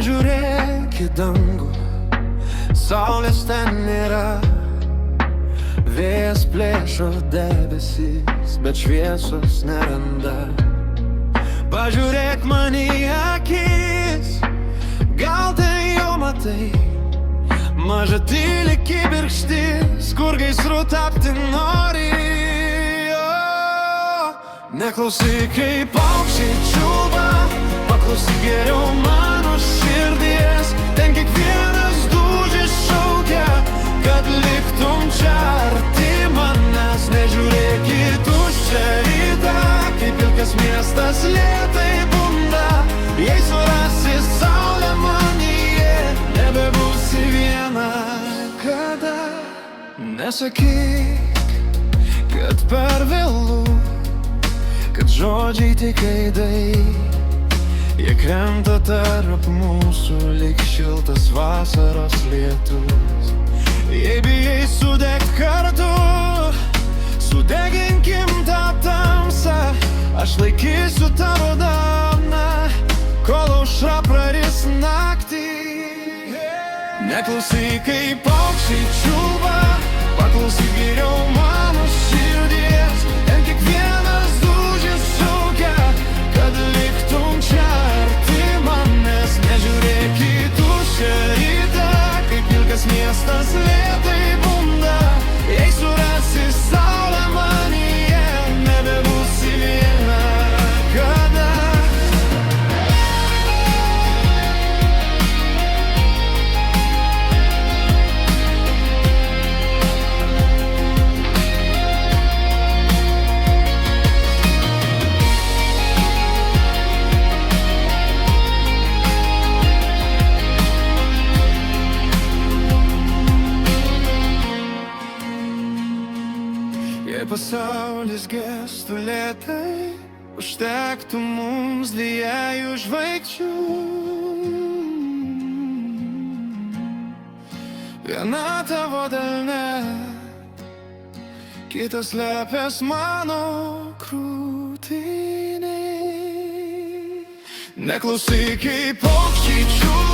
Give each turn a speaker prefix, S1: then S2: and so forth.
S1: Nežiūrėk į dangų, saulės ten nėra. Vėjas plėšo debesys, bet šviesos neranda. Pažiūrėk man į akis, gal tai jau matai. Maža tyli kibirkštis, kur gaisru tapti nori. Neklausyk, kaip paukščiai čiulba, paklausyk geriau mano širdies. Ten kiekvienas dūžis šaukia, kad liktum čia arti manęs. Nežiūrėk į tuščią rytą, kaip pilkas miestas lėtai bunda. Jei surasi saulę manyje, nebebūsi viena. Kada nesakyk, kad per vėlu, kad žodžiai tik aidai, jie krenta tarp mūsų lyg šiltas vasaros lietus. Jei bijai sudegt kartu, sudeginkim tą tamsą. Aš laikysiu tavo damną, kol aušra praris naktį. Neklausyk, kaip paukščiai čiulba, paklausyk geriau mano širdies. Ten kiekvienas dūžis šaukia, kad liktum čia arti manęs. Nežiūrėk į tuščią rytą, kaip pilkas miestas lėtai bunda. Jei surasi saulę manyje, nebebūsi viena. Kada pasaulis gestų lėtai, užtektų mums dviejų žvaigždžių. Viena tavo delne, kitas lepės mano krūtinėj. Neklausyk, kaip paukščiai čiulba,